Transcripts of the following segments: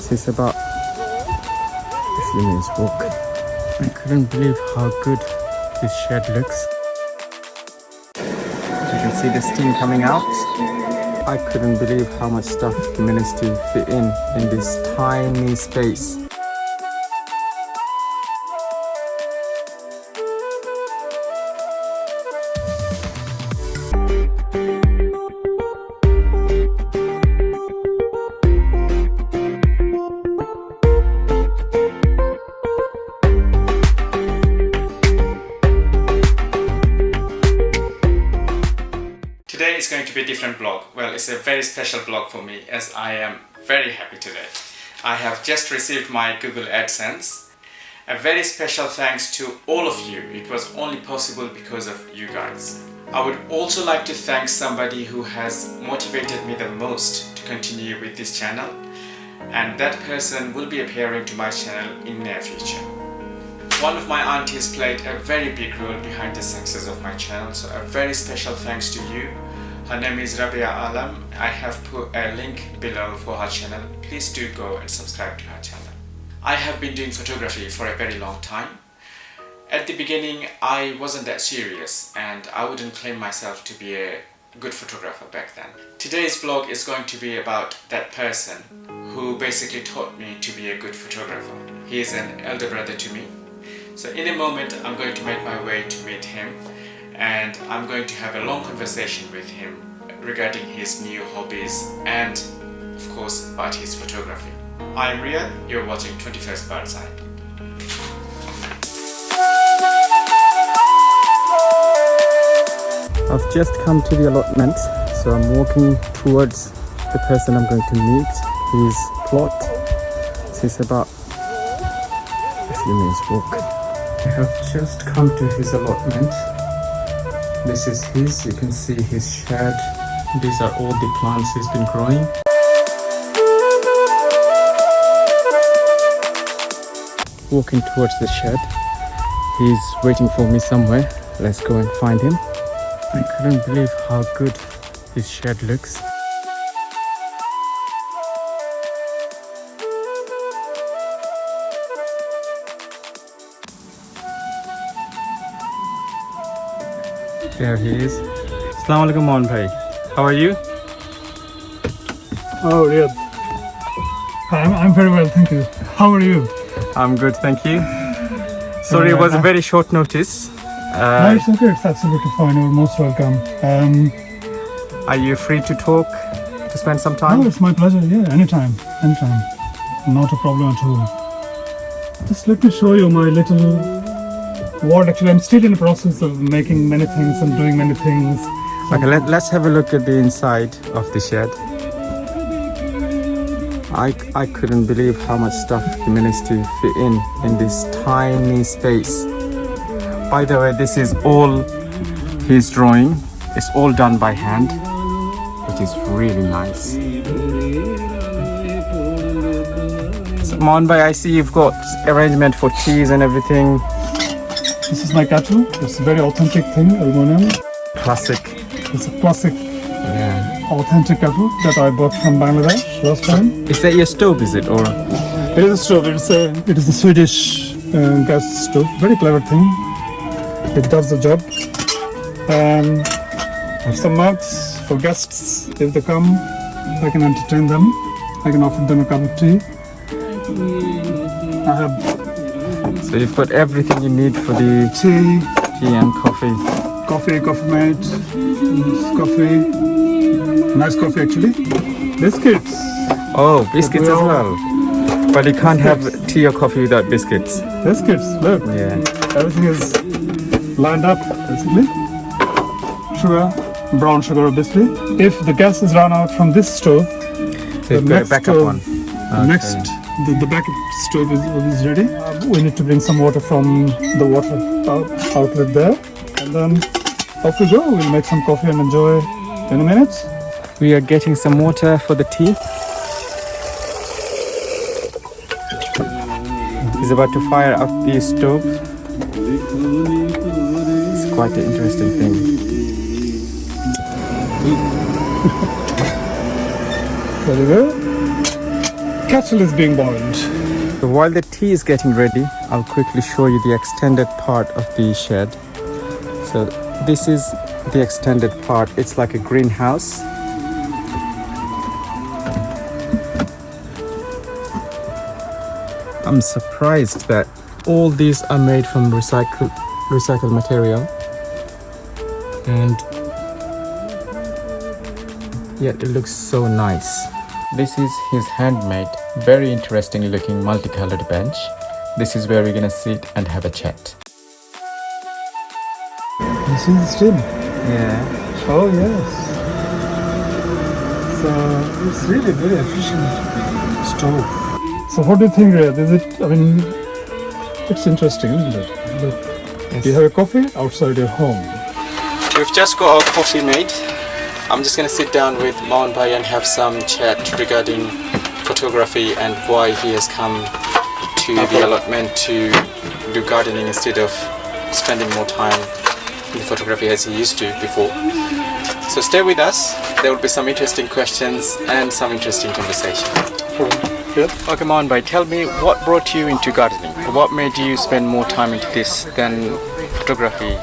This is about a few minutes walk. I couldn't believe how good this shed looks. You can see the steam coming out. I couldn't believe how much stuff we managed to fit in this tiny space. Today is going to be a different vlog. Well, it's a very special vlog for me as I am very happy today. I have just received my Google AdSense. A very special thanks to all of you. It was only possible because of you guys. I would also like to thank somebody who has motivated me the most to continue with this channel, and that person will be appearing to my channel in near future. One of my aunties played a very big role behind the success of my channel, so a very special thanks to you. Her name is Rabia Alam. I have put a link below for her channel. Please do go and subscribe to her channel. I have been doing photography for a very long time. At the beginning, I wasn't that serious and I wouldn't claim myself to be a good photographer back then. Today's vlog is going to be about that person who basically taught me to be a good photographer. He is an elder brother to me. So in a moment I'm going to make my way to meet him and I'm going to have a long conversation with him regarding his new hobbies and of course about his photography. I am Riyad, you're watching 21st Birdside. I've just come to the allotment, so I'm walking towards the person I'm going to meet. His plot. This is about a few minutes walk. I have just come to his allotment. This is his, you can see his shed. These are all the plants he's been growing. Walking towards the shed. He's waiting for me somewhere. Let's go and find him. I couldn't believe how good his shed looks. There he is. Assalamu alaikum Mamun bhai. How are you? Oh, Riyad. I'm very well, thank you. How are you? I'm good, thank you. Sorry, it was a very short notice. No, it's okay. It's absolutely fine. You're most welcome. Are you free to talk, to spend some time? Oh, it's my pleasure. Yeah, anytime. Not a problem at all. Just let me show you my little world. Actually, I'm still in the process of making many things and doing many things. Okay, let's have a look at the inside of the shed. I couldn't believe how much stuff we managed to fit in this tiny space. By the way, this is all his drawing. It's all done by hand, which is really nice. So, Mamun bhai, I see you've got arrangement for teas and everything. This is my kettle. It's a very authentic thing, aluminum. Classic. It's a classic, authentic kettle that I bought from Bangladesh last time. Is that your stove, is it? Or it is a stove. It is a Swedish gas stove. Very clever thing. It does the job. I have some mugs for guests. If they come, I can entertain them. I can offer them a cup of tea. I have. So you've got everything you need for the tea and coffee. Coffee mate, coffee, nice coffee actually. Biscuits. Oh, biscuits as well. But you can't have tea or coffee without biscuits. Biscuits, look. Yeah. Everything is lined up basically. Sugar, brown sugar obviously. If the gas is run out from this stove, so the next backup stove, one. Okay. The backup stove is ready. We need to bring some water from the water outlet there. And then off we go. We'll make some coffee and enjoy in a minute. We are getting some water for the tea. He's about to fire up the stove. It's quite an interesting thing. There you go. kettle is being boiled. So while the tea is getting ready, I'll quickly show you the extended part of the shed. So this is the extended part. It's like a greenhouse. I'm surprised that all these are made from recycled material, and yet it looks so nice. This is his handmade, very interesting looking multicolored bench. This is where we're gonna sit and have a chat. You see the steam? Yeah. Oh yes. So it's really very efficient stove. So what do you think, Riyadh? Is it, I mean, it's interesting, isn't it? Look, Yes. you have a coffee outside your home. We've just got our coffee made. I'm just gonna sit down with Mamun Bhai and have some chat regarding photography and why he has come to the allotment to do gardening instead of spending more time in photography as he used to before. So stay with us. There will be some interesting questions and some interesting conversation. Yep. Okay, Mamun Bhai, tell me what brought you into gardening? What made you spend more time into this than photography?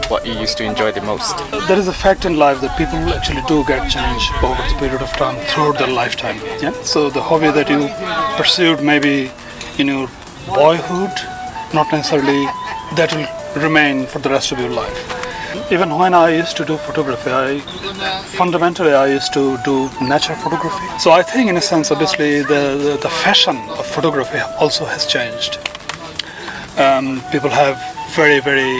What you used to enjoy the most? There is a fact in life that people actually do get changed over the period of time throughout their lifetime. Yeah. So the hobby that you pursued maybe in your boyhood, not necessarily that will remain for the rest of your life. Even when I used to do photography, fundamentally I used to do nature photography. So I think in a sense, obviously, the fashion of photography also has changed. People have very, very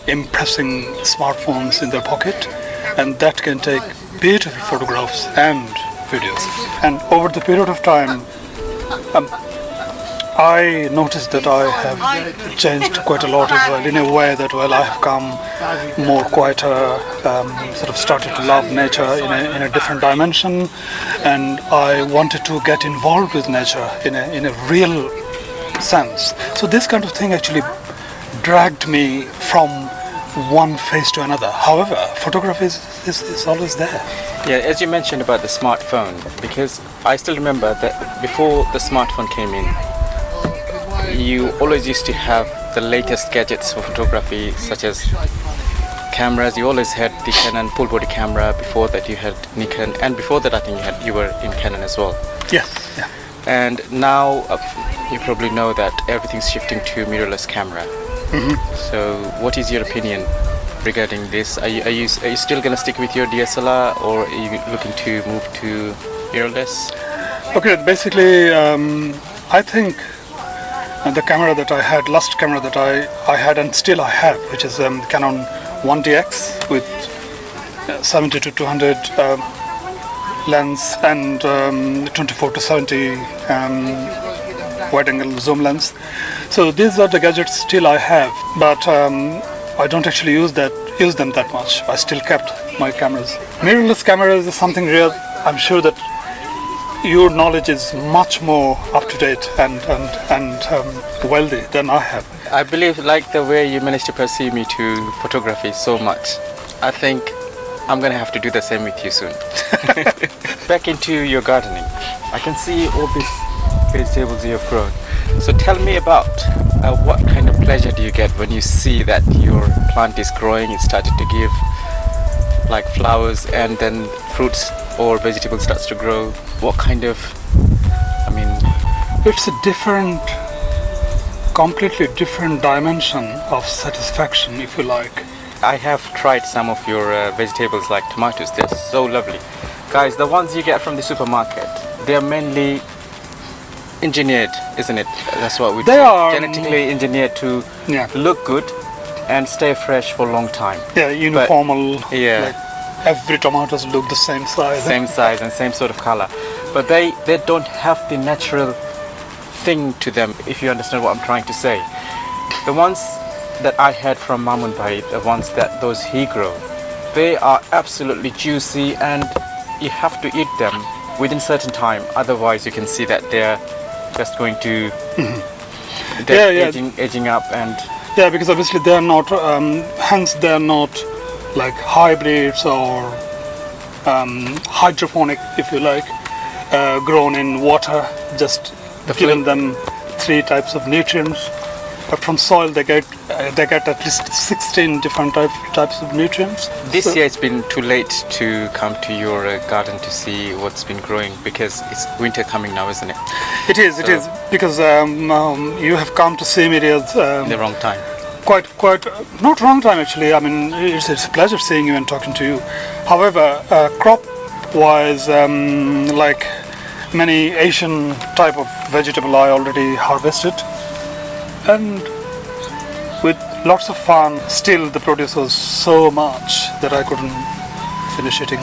impressing smartphones in their pocket, and that can take beautiful photographs and videos. And over the period of time, I noticed that I have changed quite a lot as well, in a way that, well, I have come more quieter, sort of started to love nature in a different dimension, and I wanted to get involved with nature in a real sense. So this kind of thing actually dragged me from one phase to another. However, photography is always there. Yeah, as you mentioned about the smartphone, because I still remember that before the smartphone came in, you always used to have the latest gadgets for photography, such as cameras. You always had the Canon full body camera. Before that you had Nikon, and before that I think you were in Canon as well. Yeah, yeah. And now you probably know that everything's shifting to mirrorless camera. So what is your opinion regarding this? Are you still gonna stick with your DSLR, or are you looking to move to mirrorless? Okay, basically, I think the camera that I had, last camera that I had and still I have, which is Canon 1DX with 70 to 200 lens and 24 to 70 wide angle zoom lens. So these are the gadgets still I have, but I don't actually use them that much. I still kept my cameras. Mirrorless cameras is something real. I'm sure that your knowledge is much more up to date and wealthy than I have. I believe, like the way you managed to pursue me to photography so much, I think I'm gonna have to do the same with you soon. Back into your gardening, I can see all these vegetables you have grown. So tell me about what kind of pleasure do you get when you see that your plant is growing, it started to give like flowers, and then fruits or vegetables starts to grow. What kind of, It's a completely different dimension of satisfaction, if you like. I have tried some of your vegetables like tomatoes. They're so lovely. Guys, the ones you get from the supermarket, they're mainly engineered, isn't it? That's what we say. are genetically engineered to look good and stay fresh for a long time. Yeah, uniformal. Yeah. Like every tomatoes look the same size. Same size and same sort of color. But they don't have the natural thing to them, if you understand what I'm trying to say. The ones that I had from Mamun Bhai, the ones that those he grew, they are absolutely juicy, and you have to eat them within certain time. Otherwise, you can see that they're just going to aging up. And yeah, because obviously they are not, hence they are not like hybrids or hydroponic, if you like. grown in water, just giving them 3 types of nutrients. But from soil they get at least 16 different types of nutrients. This year it's been too late to come to your garden to see what's been growing because it's winter coming now, isn't it? It is because you have come to see me at In the wrong time. quite not wrong time actually. I mean, it's a pleasure seeing you and talking to you. However, crop wise, like many Asian type of vegetable, I already harvested, and with lots of fun. Still the produce was so much that I couldn't finish eating.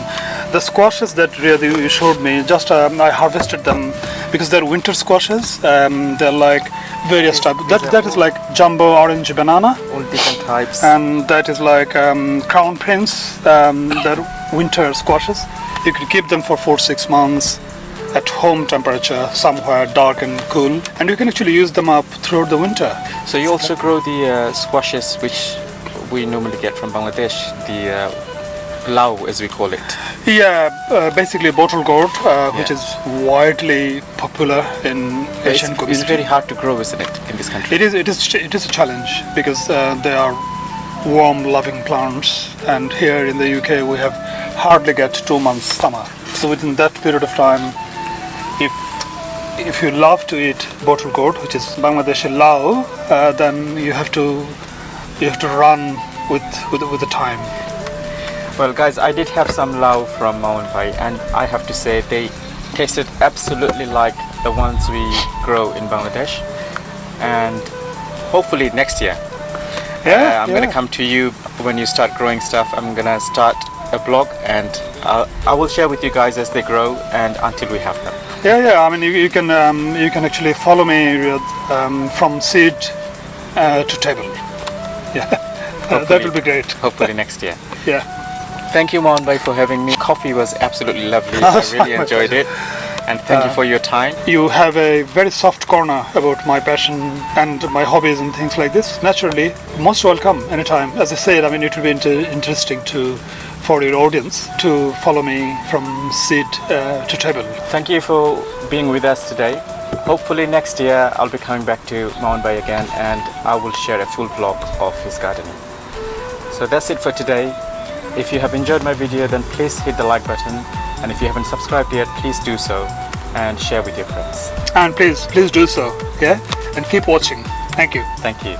The squashes that really you showed me, just I harvested them because they're winter squashes. They're like various types. That is like jumbo orange banana. All different types. And that is like crown prince. They're winter squashes. You can keep them for 4-6 months at home temperature, somewhere dark and cool, and you can actually use them up throughout the winter. So you also grow the squashes which we normally get from Bangladesh, the lau as we call it. Yeah, basically bottle gourd, which is widely popular in Asian communities. It's very hard to grow, isn't it, in this country? It is a challenge because they are warm-loving plants, and here in the UK we have hardly get 2 months summer. So within that period of time, if you love to eat bottle gourd, which is Bangladeshi lau, then you have to run with the time. Well, guys, I did have some lau from Mamun A, and I have to say they tasted absolutely like the ones we grow in Bangladesh. And hopefully next year, I'm going to come to you when you start growing stuff. I'm going to start a blog, and I will share with you guys as they grow and until we have them. Yeah. I mean, you can actually follow me from seed to table. Yeah, that will be great. Hopefully next year. Yeah. Thank you, Mamun A, for having me. Coffee was absolutely lovely. I really enjoyed it. And thank you for your time. You have a very soft corner about my passion and my hobbies and things like this. Naturally, most welcome anytime. As I said, I mean, it will be interesting for your audience to follow me from seed to table. Thank you for being with us today. Hopefully next year I'll be coming back to Mamun A again, and I will share a full vlog of his gardening. So that's it for today. If you have enjoyed my video, then please hit the like button, and if you haven't subscribed yet, please do so and share with your friends. And please do so, yeah? And keep watching. Thank you. Thank you.